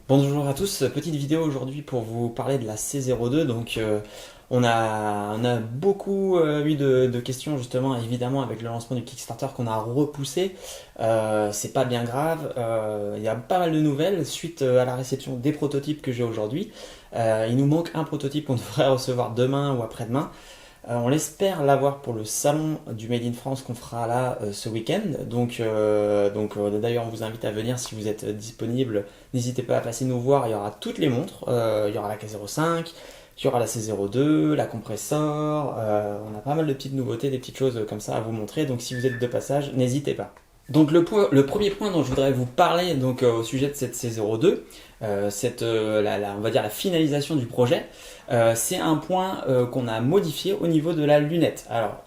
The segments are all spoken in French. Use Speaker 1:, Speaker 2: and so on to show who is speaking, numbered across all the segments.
Speaker 1: Bonjour à tous, petite vidéo aujourd'hui pour vous parler de la C02. On a beaucoup eu de questions justement évidemment avec le lancement du Kickstarter qu'on a repoussé. C'est pas bien grave, il y a pas mal de nouvelles suite à la réception des prototypes que j'ai aujourd'hui. Il nous manque un prototype qu'on devrait recevoir demain ou après-demain. On l'espère l'avoir pour le salon du Made in France qu'on fera là ce week-end. D'ailleurs, on vous invite à venir si vous êtes disponible. N'hésitez pas à passer nous voir. Il y aura toutes les montres. Il y aura la K05, il y aura la C02, la compressor. On a pas mal de petites nouveautés, des petites choses comme ça à vous montrer. Donc si vous êtes de passage, n'hésitez pas. Donc le premier point dont je voudrais vous parler au sujet de cette C02, on va dire la finalisation du projet, c'est un point qu'on a modifié au niveau de la lunette. Alors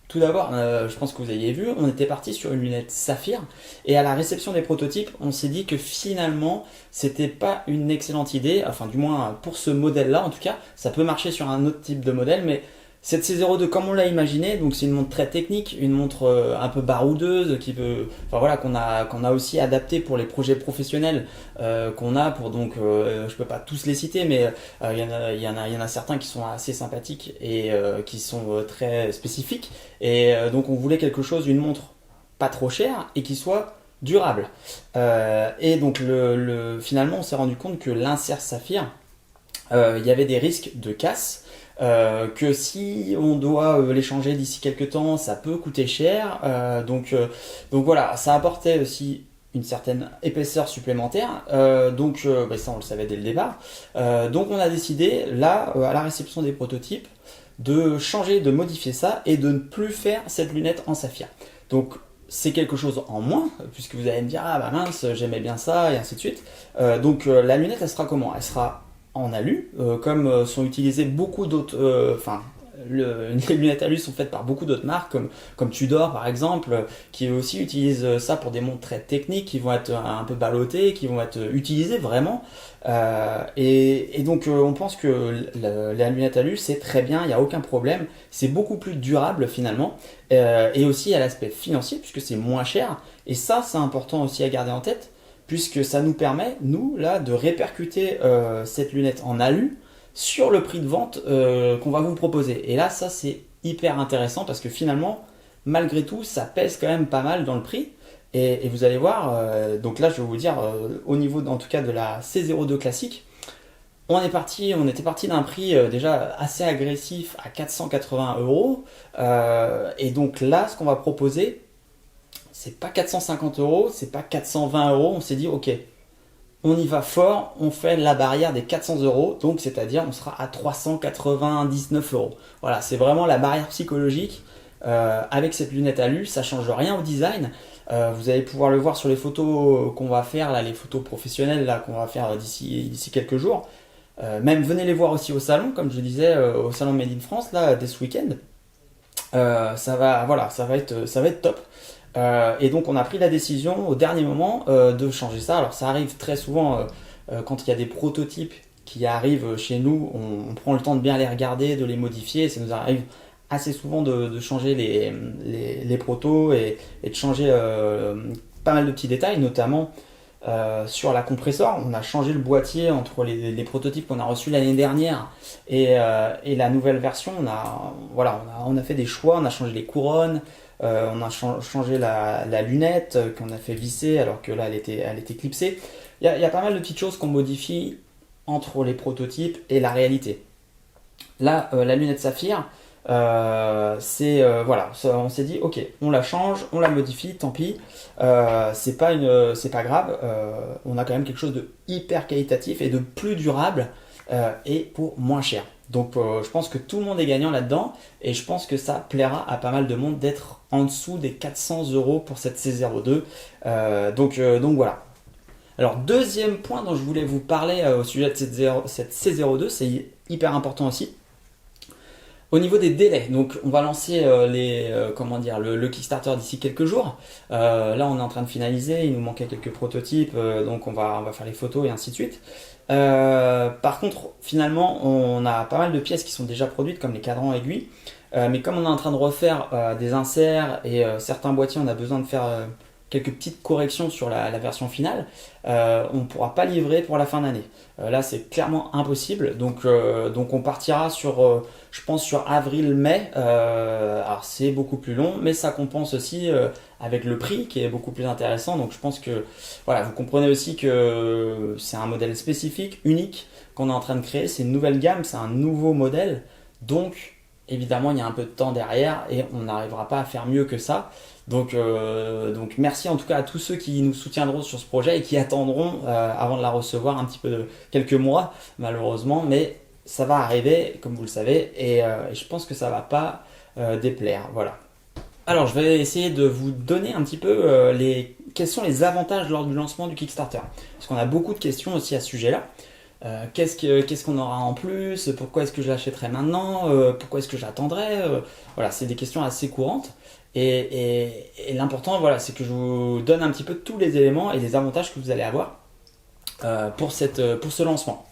Speaker 1: tout d'abord, je pense que vous aviez vu, on était parti sur une lunette saphir et à la réception des prototypes, on s'est dit que finalement, c'était pas une excellente idée, enfin du moins pour ce modèle-là en tout cas, ça peut marcher sur un autre type de modèle, mais cette C02 comme on l'a imaginé, donc c'est une montre très technique, une montre un peu baroudeuse enfin voilà, qu'on a aussi adapté pour les projets professionnels qu'on a pour je peux pas tous les citer, mais il y en a certains qui sont assez sympathiques et qui sont très spécifiques. Donc on voulait quelque chose, une montre pas trop chère et qui soit durable. Finalement on s'est rendu compte que l'insert saphir, il y avait des risques de casse, que si on doit les changer d'ici quelques temps, ça peut coûter cher. Donc voilà, ça apportait aussi une certaine épaisseur supplémentaire. Ça on le savait dès le départ. Donc on a décidé là, à la réception des prototypes, de changer, de modifier ça et de ne plus faire cette lunette en saphir. Donc c'est quelque chose en moins, puisque vous allez me dire ah bah mince, j'aimais bien ça et ainsi de suite. La lunette elle sera comment? Elle sera en alu, comme sont utilisées beaucoup d'autres. Les lunettes alu sont faites par beaucoup d'autres marques, comme Tudor par exemple, qui aussi utilisent ça pour des montres très techniques, qui vont être un peu ballottées, qui vont être utilisées vraiment. On pense que la lunette alu c'est très bien, il n'y a aucun problème, c'est beaucoup plus durable finalement, et aussi à l'aspect financier, puisque c'est moins cher, et ça c'est important aussi à garder en tête puisque ça nous permet, nous, là, de répercuter cette lunette en alu sur le prix de vente qu'on va vous proposer. Et là, ça, c'est hyper intéressant parce que finalement, malgré tout, ça pèse quand même pas mal dans le prix. Et vous allez voir, donc là, je vais vous dire, au niveau, en tout cas, de la C02 classique, on était parti d'un prix déjà assez agressif à 480 euros. Et donc là, ce qu'on va proposer, c'est pas 450 euros, c'est pas 420 euros. On s'est dit, ok, on y va fort, on fait la barrière des 400 euros, donc c'est-à-dire on sera à 399 euros. Voilà, c'est vraiment la barrière psychologique. Avec cette lunette alu, ça change rien au design. Vous allez pouvoir le voir sur les photos qu'on va faire, là, les photos professionnelles là, qu'on va faire d'ici quelques jours. Même venez les voir aussi au salon, comme je disais, au salon Made in France, là, dès ce week-end. Ça va être top. Et donc on a pris la décision au dernier moment de changer ça. Alors ça arrive très souvent quand il y a des prototypes qui arrivent chez nous, on prend le temps de bien les regarder, de les modifier. Ça nous arrive assez souvent de changer les protos et de changer pas mal de petits détails, notamment sur la compressor. On a changé le boîtier entre les prototypes qu'on a reçus l'année dernière et la nouvelle version. On a fait des choix, on a changé les couronnes, on a changé la lunette qu'on a fait visser alors que là elle était clipsée. Il y a pas mal de petites choses qu'on modifie entre les prototypes et la réalité. Là, la lunette saphir, on s'est dit ok, on la change, on la modifie, tant pis. C'est pas grave. On a quand même quelque chose de hyper qualitatif et de plus durable et pour moins cher. Donc je pense que tout le monde est gagnant là-dedans et je pense que ça plaira à pas mal de monde d'être en dessous des 400 euros pour cette C02. Donc voilà. Alors deuxième point dont je voulais vous parler au sujet de cette C02, c'est hyper important aussi. Au niveau des délais, donc on va lancer le Kickstarter d'ici quelques jours. Là, on est en train de finaliser, il nous manquait quelques prototypes, donc on va faire les photos et ainsi de suite. Par contre, finalement, on a pas mal de pièces qui sont déjà produites, comme les cadrans aiguilles. Mais comme on est en train de refaire des inserts et certains boîtiers, on a besoin de faire quelques petites corrections sur la version finale, on ne pourra pas livrer pour la fin d'année. Là, c'est clairement impossible. Donc on partira sur, je pense, sur avril-mai. Alors, c'est beaucoup plus long, mais ça compense aussi avec le prix qui est beaucoup plus intéressant. Donc, je pense que, voilà, vous comprenez aussi que c'est un modèle spécifique, unique, qu'on est en train de créer. C'est une nouvelle gamme, c'est un nouveau modèle. Donc, évidemment, il y a un peu de temps derrière et on n'arrivera pas à faire mieux que ça. Donc merci en tout cas à tous ceux qui nous soutiendront sur ce projet et qui attendront avant de la recevoir un petit peu quelques mois malheureusement, mais ça va arriver comme vous le savez et je pense que ça va pas déplaire. Voilà. Alors je vais essayer de vous donner un petit peu quels sont les avantages lors du lancement du Kickstarter. Parce qu'on a beaucoup de questions aussi à ce sujet-là. Qu'est-ce qu'on aura en plus? Pourquoi est-ce que je l'achèterai maintenant? Pourquoi est-ce que j'attendrai? Voilà, c'est des questions assez courantes. Et l'important, voilà, c'est que je vous donne un petit peu tous les éléments et les avantages que vous allez avoir pour ce lancement.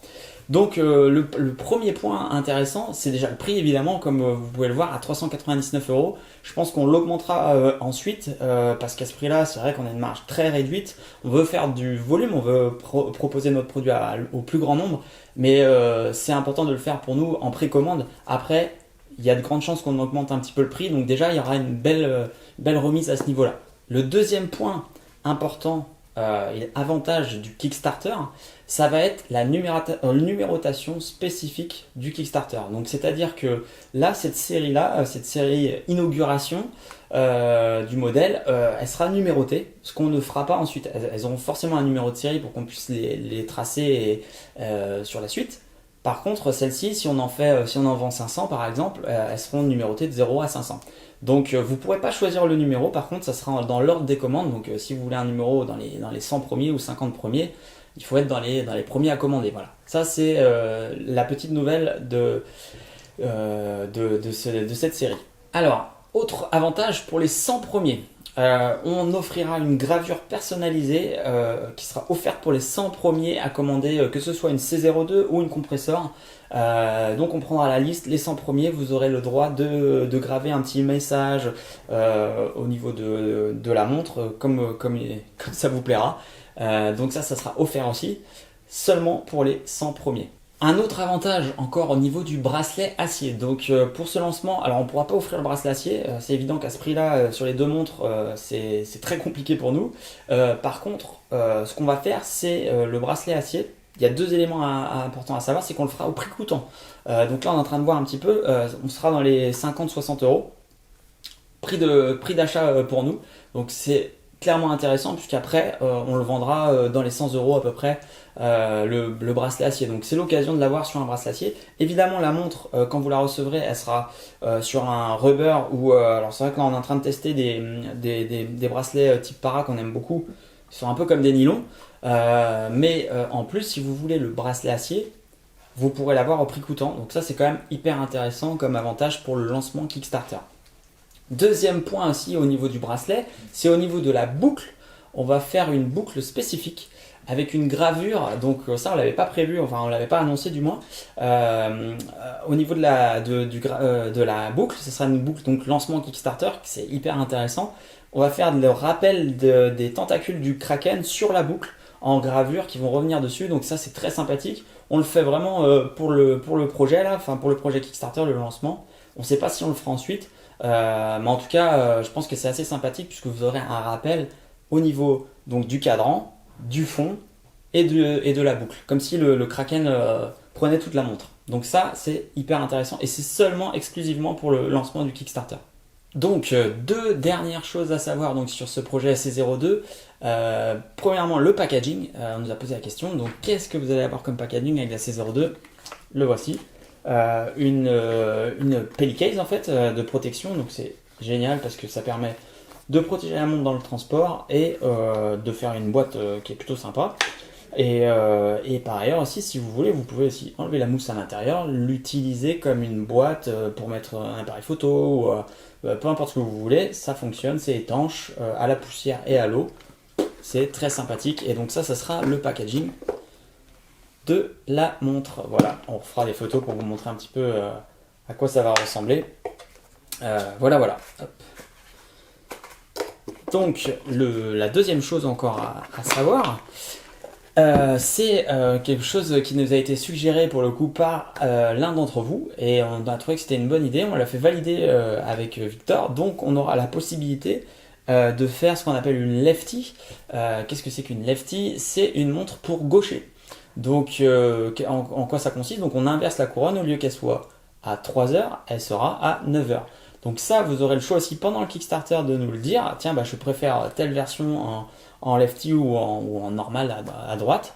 Speaker 1: Donc le premier point intéressant, c'est déjà le prix évidemment, comme vous pouvez le voir, à 399 €. Je pense qu'on l'augmentera ensuite parce qu'à ce prix-là, c'est vrai qu'on a une marge très réduite. On veut faire du volume, on veut proposer notre produit au plus grand nombre, mais c'est important de le faire pour nous en précommande. Après, il y a de grandes chances qu'on augmente un petit peu le prix, donc déjà il y aura une belle remise à ce niveau-là. Le deuxième point important et avantage du Kickstarter, ça va être la numérotation spécifique du Kickstarter. Donc c'est-à-dire que là, cette série inauguration du modèle, elle sera numérotée, ce qu'on ne fera pas ensuite. Elles auront forcément un numéro de série pour qu'on puisse les tracer sur la suite. Par contre, celle-ci, si on en vend 500 par exemple, elles seront numérotées de 0 à 500. Donc vous ne pourrez pas choisir le numéro, par contre ça sera dans l'ordre des commandes. Donc si vous voulez un numéro dans les 100 premiers ou 50 premiers, il faut être dans les premiers à commander. Voilà. Ça c'est la petite nouvelle de cette série. Alors, autre avantage pour les 100 premiers. On offrira une gravure personnalisée qui sera offerte pour les 100 premiers à commander, que ce soit une C02 ou une compresseur. Donc on prendra la liste, les 100 premiers, vous aurez le droit de graver un petit message au niveau de la montre, comme ça vous plaira. Donc ça sera offert aussi, seulement pour les 100 premiers. Un autre avantage encore au niveau du bracelet acier. Donc pour ce lancement, alors on ne pourra pas offrir le bracelet acier, c'est évident qu'à ce prix-là, sur les deux montres, c'est très compliqué pour nous. Par contre, ce qu'on va faire, c'est le bracelet acier. Il y a deux éléments importants à savoir, c'est qu'on le fera au prix coûtant. Donc là, on est en train de voir un petit peu, on sera dans les 50-60 €, prix d'achat pour nous. Donc c'est clairement intéressant puisqu'après on le vendra dans les 100 € à peu près le bracelet acier. Donc c'est l'occasion de l'avoir sur un bracelet acier. Évidemment la montre quand vous la recevrez elle sera sur un rubber ou alors c'est vrai que là on est en train de tester des bracelets type para qu'on aime beaucoup. Ils sont un peu comme des nylons. Mais en plus si vous voulez le bracelet acier vous pourrez l'avoir au prix coûtant. Donc ça c'est quand même hyper intéressant comme avantage pour le lancement Kickstarter. Deuxième point aussi au niveau du bracelet, c'est au niveau de la boucle. On va faire une boucle spécifique avec une gravure. Donc ça on l'avait pas prévu, enfin on l'avait pas annoncé du moins. Au niveau de la boucle, ce sera une boucle donc lancement Kickstarter, c'est hyper intéressant. On va faire le rappel des tentacules du Kraken sur la boucle en gravure qui vont revenir dessus. Donc ça c'est très sympathique. On le fait vraiment pour le projet là, enfin pour le projet Kickstarter, le lancement. On ne sait pas si on le fera ensuite. Mais en tout cas, je pense que c'est assez sympathique puisque vous aurez un rappel au niveau donc, du cadran, du fond et de la boucle. Comme si le Kraken prenait toute la montre. Donc ça, c'est hyper intéressant et c'est seulement exclusivement pour le lancement du Kickstarter. Donc, deux dernières choses à savoir donc, sur ce projet C02. Premièrement, le packaging. On nous a posé la question. Donc, qu'est-ce que vous allez avoir comme packaging avec la C02? Le voici. Une pellicase en fait de protection, donc c'est génial parce que ça permet de protéger la montre dans le transport et de faire une boîte qui est plutôt sympa. Et par ailleurs aussi, si vous voulez, vous pouvez aussi enlever la mousse à l'intérieur, l'utiliser comme une boîte pour mettre un appareil photo ou peu importe ce que vous voulez, ça fonctionne, c'est étanche à la poussière et à l'eau. C'est très sympathique et donc ça sera le packaging de la montre. Voilà, on fera des photos pour vous montrer un petit peu à quoi ça va ressembler. Voilà. Hop. Donc la deuxième chose encore à savoir, c'est quelque chose qui nous a été suggéré pour le coup par l'un d'entre vous et on a trouvé que c'était une bonne idée, on l'a fait valider avec Victor, donc on aura la possibilité de faire ce qu'on appelle une lefty. Qu'est-ce que c'est qu'une lefty? C'est une montre pour gaucher. Donc en quoi ça consiste? Donc on inverse la couronne, au lieu qu'elle soit à 3 heures, elle sera à 9 heures. Donc ça, vous aurez le choix aussi pendant le Kickstarter de nous le dire. Tiens, bah, je préfère telle version en lefty ou en normal à droite.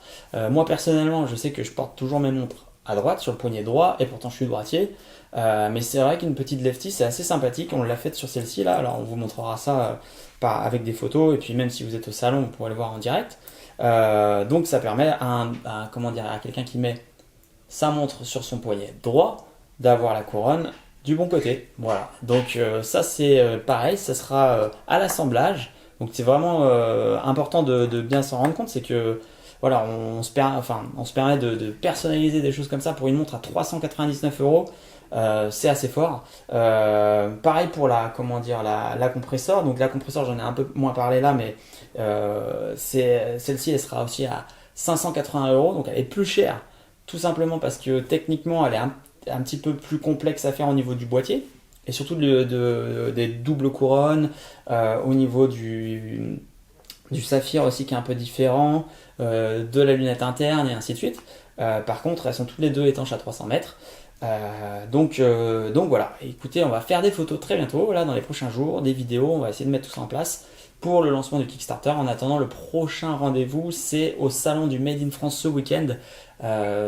Speaker 1: Moi personnellement, je sais que je porte toujours mes montres à droite, sur le poignet droit, et pourtant je suis droitier. Mais c'est vrai qu'une petite lefty, c'est assez sympathique. On l'a faite sur celle-ci là, alors on vous montrera ça avec des photos, et puis même si vous êtes au salon, vous pourrez le voir en direct. Donc ça permet comment dire, à quelqu'un qui met sa montre sur son poignet droit d'avoir la couronne du bon côté. Voilà. Donc ça c'est pareil, ça sera à l'assemblage. Donc c'est vraiment important de bien s'en rendre compte, c'est que voilà, on se permet de personnaliser des choses comme ça pour une montre à 399 euros. C'est assez fort. Pareil pour comment dire, la compresseur. Donc la compresseur, j'en ai un peu moins parlé là, mais celle-ci, elle sera aussi à 580 euros. Donc elle est plus chère, tout simplement parce que techniquement, elle est un petit peu plus complexe à faire au niveau du boîtier. Et surtout des doubles couronnes, au niveau du saphir aussi qui est un peu différent, de la lunette interne et ainsi de suite. Par contre, elles sont toutes les deux étanches à 300 mètres. Donc voilà, écoutez, on va faire des photos très bientôt, là dans les prochains jours, des vidéos, on va essayer de mettre tout ça en place pour le lancement du Kickstarter. En attendant, le prochain rendez-vous, c'est au salon du Made in France ce week-end.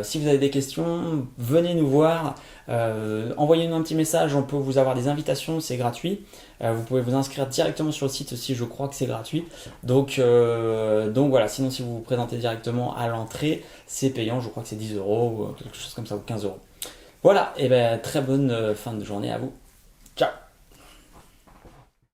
Speaker 1: Si vous avez des questions, venez nous voir, envoyez-nous un petit message, on peut vous avoir des invitations, c'est gratuit. Vous pouvez vous inscrire directement sur le site aussi, je crois que c'est gratuit. Donc voilà, sinon si vous vous présentez directement à l'entrée, c'est payant, je crois que c'est 10 euros ou quelque chose comme ça, ou 15 euros. Voilà, et bien très bonne fin de journée à vous. Ciao!